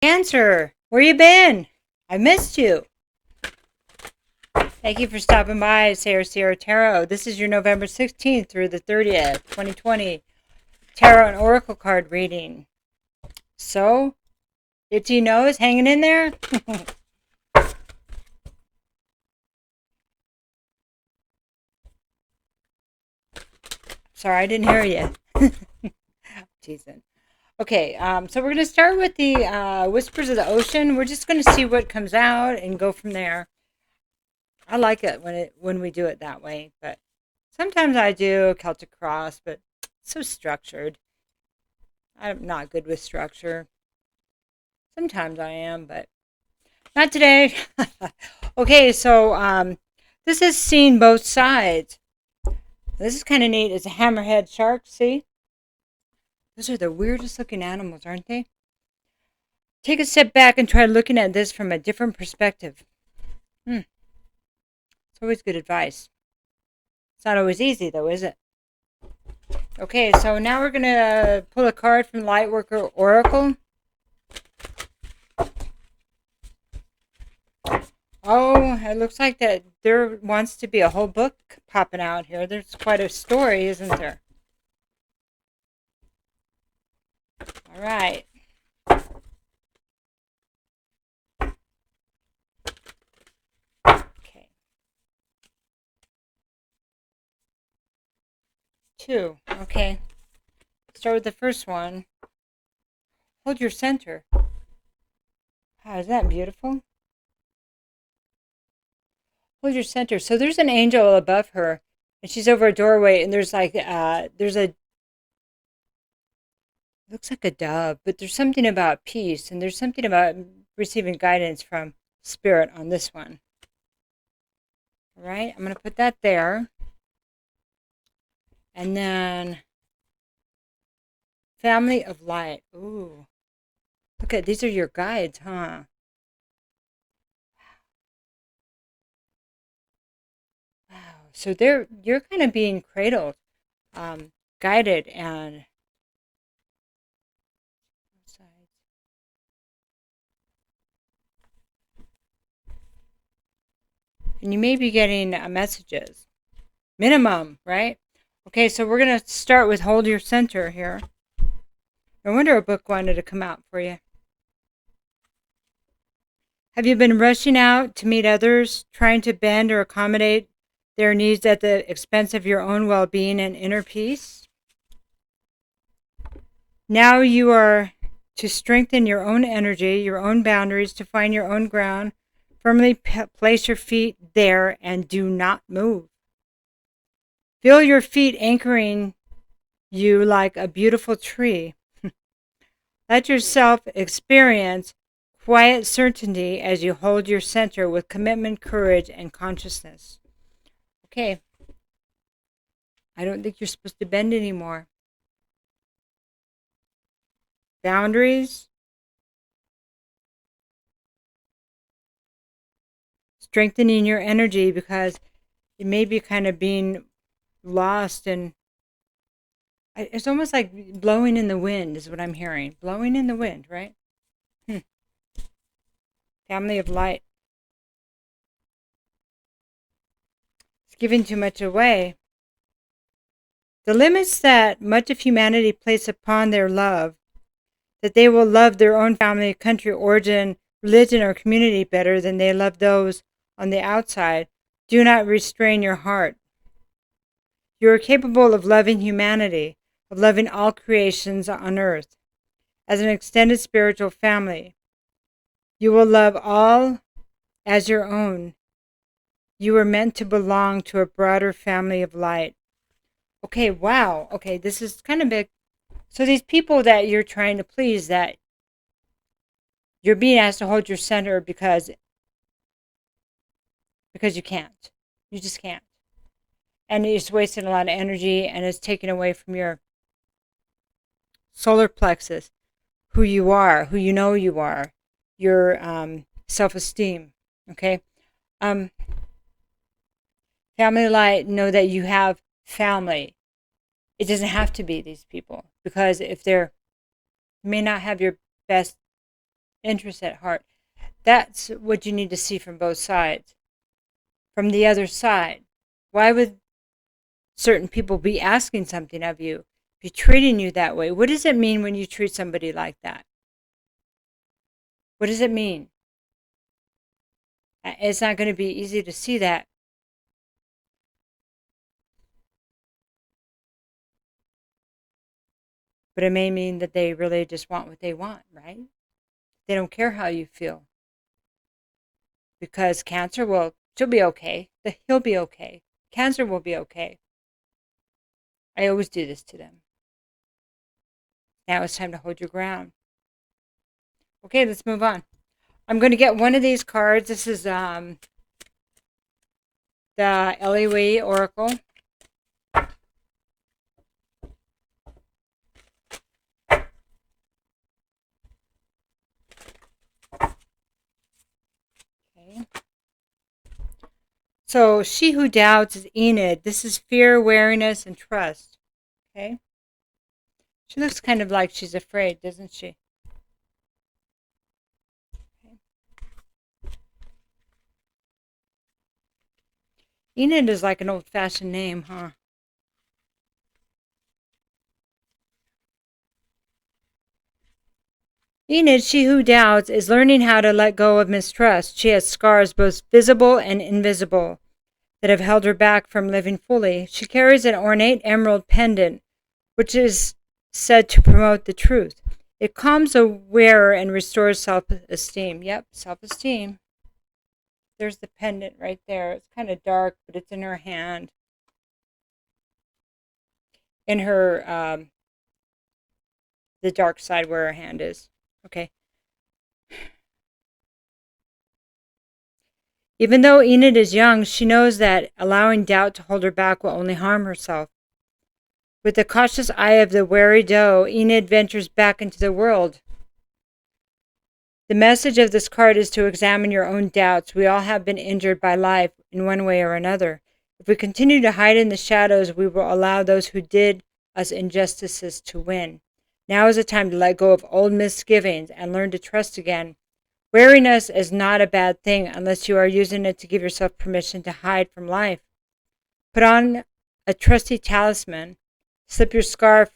Cancer, where you been? I missed you. Thank you for stopping by, Sayre Tarot. This is your November 16th through the 30th, 2020 Tarot and Oracle card reading. So, itchy nose hanging in there? Sorry, I didn't hear you. Teasing. Okay, so we're going to start with the Whispers of the Ocean. We're just going to see what comes out and go from there. I like it when we do it that way, but sometimes I do Celtic Cross, but it's so structured. I'm not good with structure. Sometimes I am, but not today. Okay, so this is seeing both sides. This is kind of neat. It's a hammerhead shark, see? Those are the weirdest looking animals, aren't they? Take a step back and try looking at this from a different perspective. It's always good advice. It's not always easy, though, is it? Okay, so now we're going to pull a card from Lightworker Oracle. Oh, it looks like that there wants to be a whole book popping out here. There's quite a story, isn't there? All right. Okay. 2. Okay. Start with the first one. Hold your center. Wow, isn't that beautiful? Hold your center. So there's an angel above her, and she's over a doorway, and there's like looks like a dove, but there's something about peace, and there's something about receiving guidance from spirit on this one. All right, I'm going to put that there. And then Family of Light. Ooh. Look at, these are your guides, huh? Wow. So you're kind of being cradled, guided, and you may be getting messages. Minimum, right? Okay, so we're going to start with Hold Your Center here. No wonder a book wanted to come out for you. Have you been rushing out to meet others, trying to bend or accommodate their needs at the expense of your own well-being and inner peace? Now you are to strengthen your own energy, your own boundaries, to find your own ground. Firmly place your feet there and do not move. Feel your feet anchoring you like a beautiful tree. Let yourself experience quiet certainty as you hold your center with commitment, courage, and consciousness. Okay. I don't think you're supposed to bend anymore. Boundaries. Strengthening your energy, because it may be kind of being lost, and it's almost like blowing in the wind is what I'm hearing. Blowing in the wind, right? Family of Light. It's giving too much away. The limits that much of humanity place upon their love, that they will love their own family, country, origin, religion, or community better than they love those on the outside, do not restrain your heart. You are capable of loving humanity, of loving all creations on earth. As an extended spiritual family, you will love all as your own. You are meant to belong to a broader family of light. Okay, wow. Okay, this is kind of big. So these people that you're trying to please, that you're being asked to hold your center because you can't. You just can't. And it's wasting a lot of energy, and it's taken away from your solar plexus, who you are, who you know you are, your self-esteem. Okay? Family Light, know that you have family. It doesn't have to be these people, because if you may not have your best interest at heart. That's what you need to see from both sides. From the other side, why would certain people be asking something of you, be treating you that way? What does it mean when you treat somebody like that? What does it mean? It's not going to be easy to see that. But it may mean that they really just want what they want, right? They don't care how you feel. Because Cancer she'll be okay. He'll be okay. Cancer will be okay. I always do this to them. Now it's time to hold your ground. Okay, let's move on. I'm going to get one of these cards. This is the Ellie Oracle. Okay. So she who doubts is Enid. This is fear, wariness, and trust. Okay. She looks kind of like she's afraid, doesn't she? Okay. Enid is like an old-fashioned name, huh? Enid, she who doubts, is learning how to let go of mistrust. She has scars both visible and invisible that have held her back from living fully. She carries an ornate emerald pendant, which is said to promote the truth. It calms a wearer and restores self-esteem. Yep, self-esteem. There's the pendant right there. It's kind of dark, but it's in her hand. In her, the dark side where her hand is. Okay. Even though Enid is young, she knows that allowing doubt to hold her back will only harm herself. With the cautious eye of the wary doe, Enid ventures back into the world. The message of this card is to examine your own doubts. We all have been injured by life in one way or another. If we continue to hide in the shadows, we will allow those who did us injustices to win. Now is the time to let go of old misgivings and learn to trust again. Wariness is not a bad thing unless you are using it to give yourself permission to hide from life. Put on a trusty talisman. Slip your scarf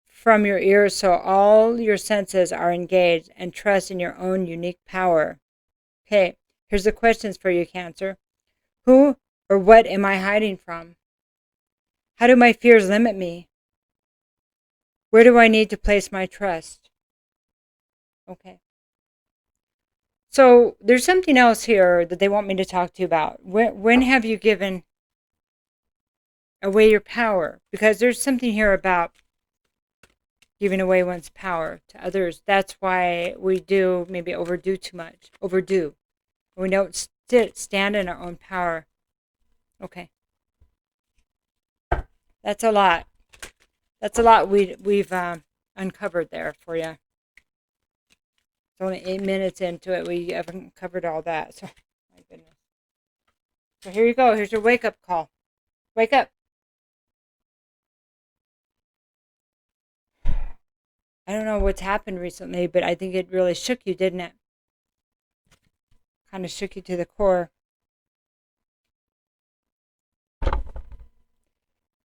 from your ears so all your senses are engaged, and trust in your own unique power. Okay, here's the questions for you, Cancer. Who or what am I hiding from? How do my fears limit me? Where do I need to place my trust? Okay. So there's something else here that they want me to talk to you about. When have you given away your power? Because there's something here about giving away one's power to others. That's why we do maybe overdo too much. Overdo. We don't stand in our own power. Okay. That's a lot. That's a lot we've uncovered there for you. It's only 8 minutes into it. We haven't covered all that. So, my goodness. So here you go. Here's your wake-up call. Wake up. I don't know what's happened recently, but I think it really shook you, didn't it? Kind of shook you to the core.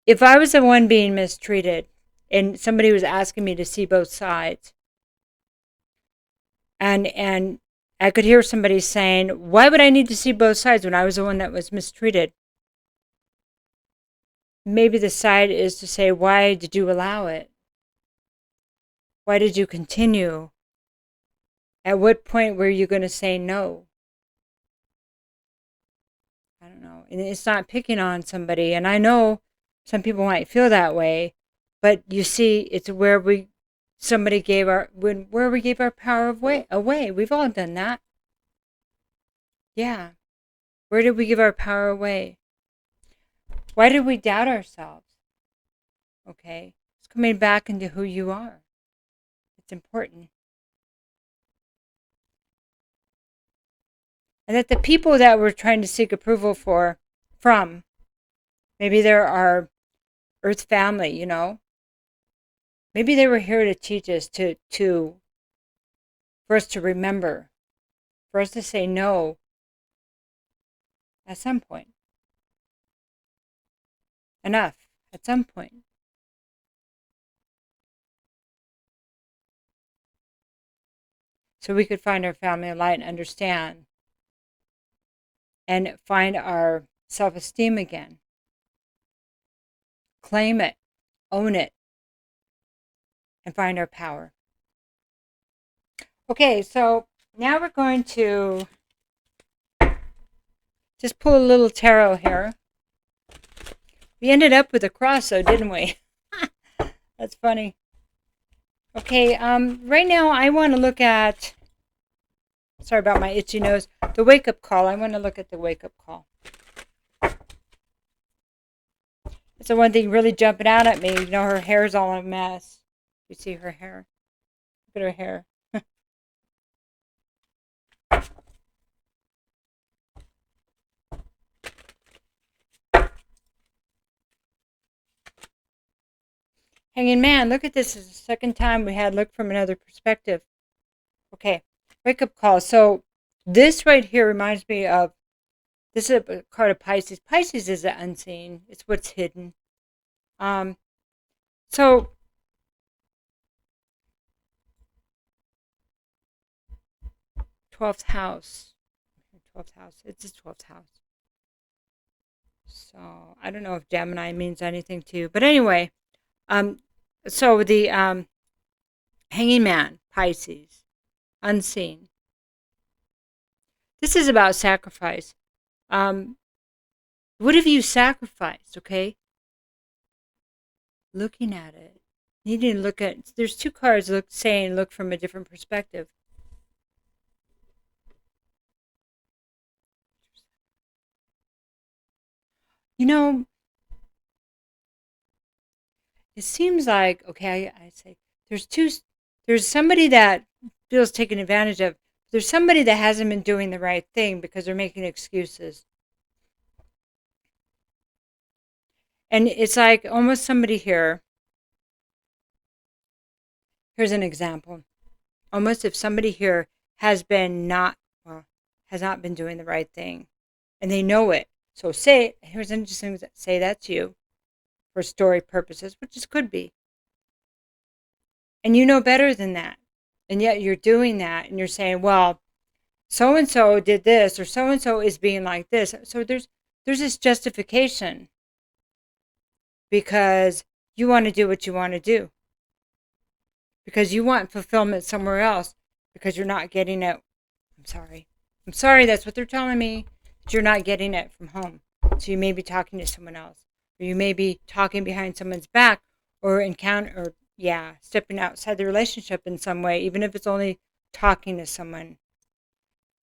If I was the one being mistreated and somebody was asking me to see both sides, and I could hear somebody saying, why would I need to see both sides when I was the one that was mistreated? Maybe the side is to say, why did you allow it? Why did you continue? At what point were you going to say no? I don't know. And it's not picking on somebody. And I know some people might feel that way. But you see, it's where we gave our power away. We've all done that. Yeah. Where did we give our power away? Why did we doubt ourselves? Okay. It's coming back into who you are. It's important. And that the people that we're trying to seek approval from, maybe they're our Earth family, you know. Maybe they were here to teach us to for us to remember, for us to say no at some point. Enough at some point. So we could find our family of light and understand and find our self-esteem again. Claim it, own it, and find our power. Okay, so now we're going to just pull a little tarot here. We ended up with a cross, though, didn't we? That's funny. Okay, right now I want to look at, sorry about my itchy nose, the wake-up call. I want to look at the wake-up call. It's the one thing really jumping out at me. You know, her hair's all a mess. You see her hair? Look at her hair. Hanging man, look at this. This is the second time we had look from another perspective. Okay, wake up call. So this right here reminds me of, this is a card of Pisces. Pisces is the unseen. It's what's hidden. So 12th house. 12th house. It's his 12th house. So I don't know if Gemini means anything to you. But anyway, so the hanging man, Pisces, unseen. This is about sacrifice. What have you sacrificed, okay? Looking at it. Needing to look at, there's two cards saying look from a different perspective. You know, it seems like, okay, I say, there's somebody that feels taken advantage of. There's somebody that hasn't been doing the right thing because they're making excuses. And it's like almost somebody here. Here's an example. Almost if somebody here has not been doing the right thing, and they know it. So here's an interesting, say that's you, for story purposes, which it could be. And you know better than that. And yet you're doing that, and you're saying, well, so-and-so did this, or so-and-so is being like this. So there's this justification because you want to do what you want to do. Because you want fulfillment somewhere else because you're not getting it. I'm sorry, that's what they're telling me. That you're not getting it from home. So you may be talking to someone else. Or you may be talking behind someone's back or stepping outside the relationship in some way, even if it's only talking to someone.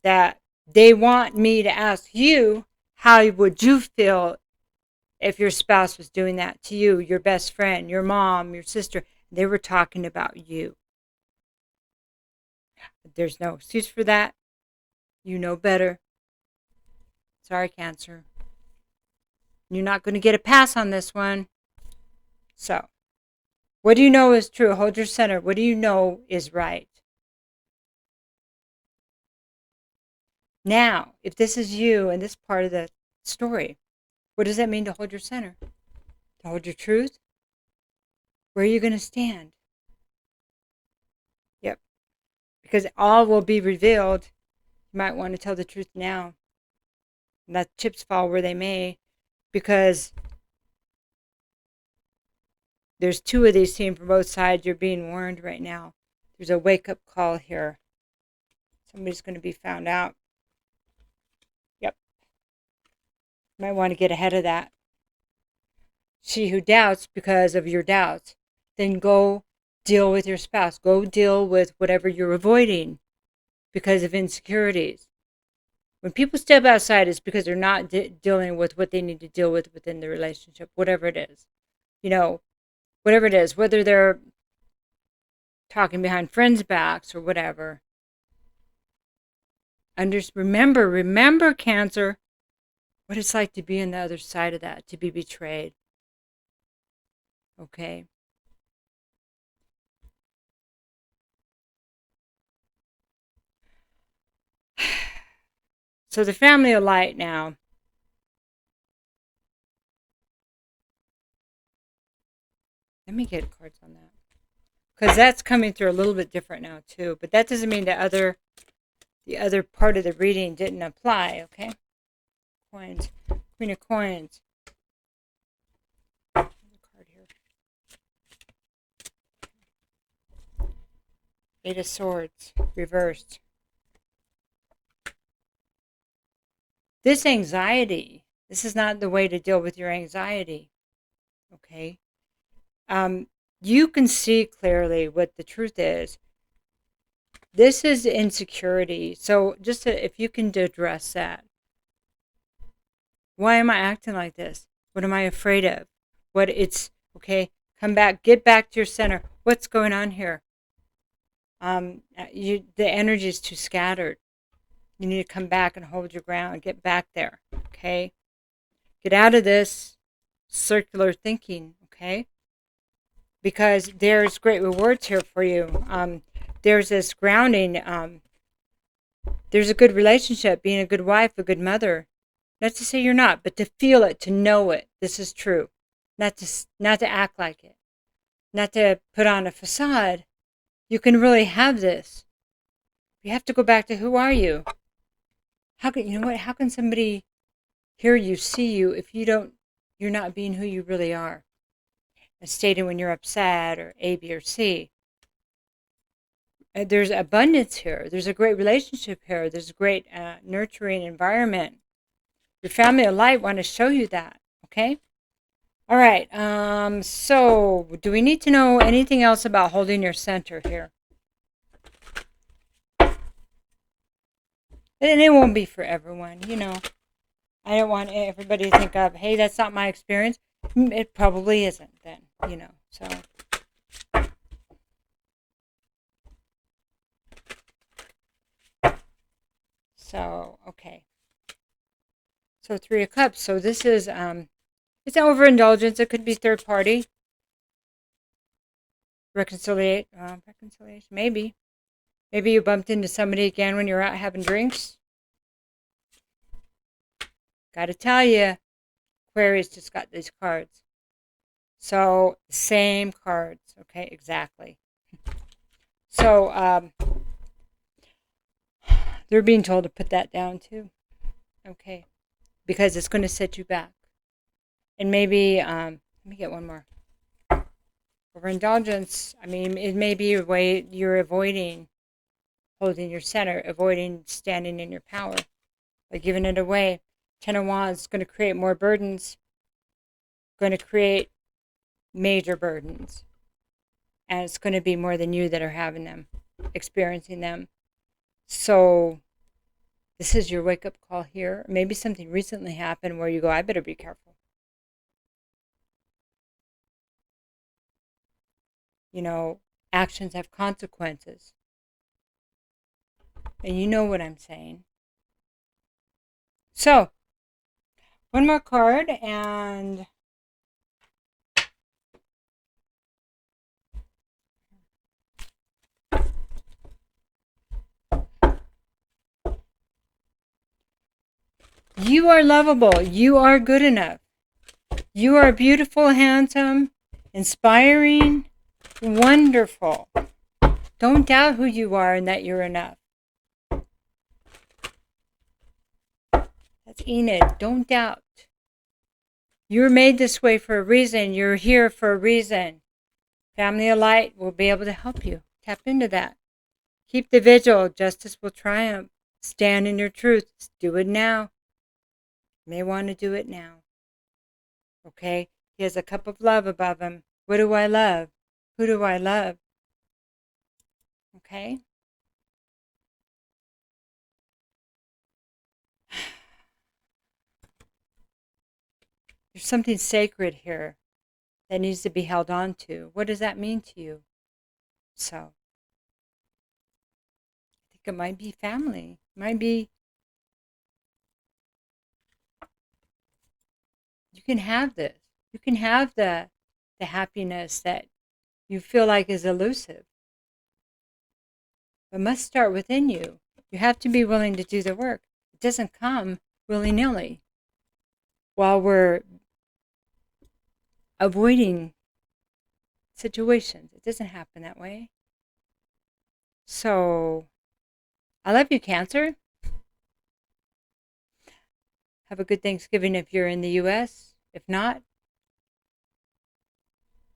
That they want me to ask you, how would you feel if your spouse was doing that to you, your best friend, your mom, your sister? They were talking about you. But there's no excuse for that. You know better. Sorry, Cancer. You're not going to get a pass on this one. So, what do you know is true? Hold your center. What do you know is right? Now, if this is you and this part of the story, what does that mean to hold your center? To hold your truth? Where are you going to stand? Yep. Because all will be revealed. You might want to tell the truth now. Let chips fall where they may. Because there's two of these seen from both sides. You're being warned right now. There's a wake-up call here. Somebody's going to be found out. Yep. You might want to get ahead of that. She who doubts because of your doubts, then go deal with your spouse. Go deal with whatever you're avoiding because of insecurities. When people step outside, it's because they're not dealing with what they need to deal with within the relationship, whatever it is. You know, whatever it is, whether they're talking behind friends' backs or whatever. Remember, Cancer, what it's like to be on the other side of that, to be betrayed. Okay? So the family of light now. Let me get cards on that. Because that's coming through a little bit different now too. But that doesn't mean the other part of the reading didn't apply, okay? Coins. Queen of Coins. Card here. Eight of Swords. Reversed. This anxiety, this is not the way to deal with your anxiety, okay? You can see clearly what the truth is. This is insecurity. So just if you can address that. Why am I acting like this? What am I afraid of? Okay, come back, get back to your center. What's going on here? The energy is too scattered. You need to come back and hold your ground. Get back there, okay? Get out of this circular thinking, okay? Because there's great rewards here for you. There's this grounding. There's a good relationship, being a good wife, a good mother. Not to say you're not, but to feel it, to know it. This is true. Not to act like it. Not to put on a facade. You can really have this. You have to go back to who are you? How can somebody hear you, see you if you're not being who you really are? As stated when you're upset or A, B, or C. There's abundance here. There's a great relationship here. There's a great nurturing environment. Your family of light want to show you that, okay? All right, so do we need to know anything else about holding your center here? And it won't be for everyone, I don't want everybody to think of, hey, that's not my experience. It probably isn't then, so. So, okay. So 3 of Cups. So this is, it's overindulgence. It could be third party. Reconciliation, maybe. Maybe you bumped into somebody again when you're out having drinks. Gotta tell you, Aquarius just got these cards. So, same cards, okay, exactly. So, they're being told to put that down too, okay, because it's going to set you back. And maybe, let me get one more. Overindulgence, it may be a way you're avoiding holding your center, avoiding standing in your power by giving it away. 10 of Wands is going to create more burdens, going to create major burdens. And it's going to be more than you that are having them, experiencing them. So this is your wake-up call here. Maybe something recently happened where you go, I better be careful. Actions have consequences. And you know what I'm saying. So, one more card, and you are lovable. You are good enough. You are beautiful, handsome, inspiring, wonderful. Don't doubt who you are and that you're enough. That's Enid. Don't doubt. You're made this way for a reason. You're here for a reason. Family of Light will be able to help you. Tap into that. Keep the vigil. Justice will triumph. Stand in your truth. Do it now. You may want to do it now. Okay? He has a cup of love above him. What do I love? Who do I love? Okay? There's something sacred here that needs to be held on to. What does that mean to you? So, I think it might be family. It might be, you can have this. You can have the happiness that you feel like is elusive. But must start within you. You have to be willing to do the work. It doesn't come willy-nilly while we're avoiding situations. It doesn't happen that way. So, I love you, Cancer. Have a good Thanksgiving if you're in the U.S. If not,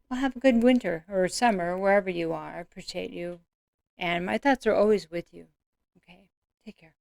well, have a good winter or summer, wherever you are. I appreciate you. And my thoughts are always with you. Okay, take care.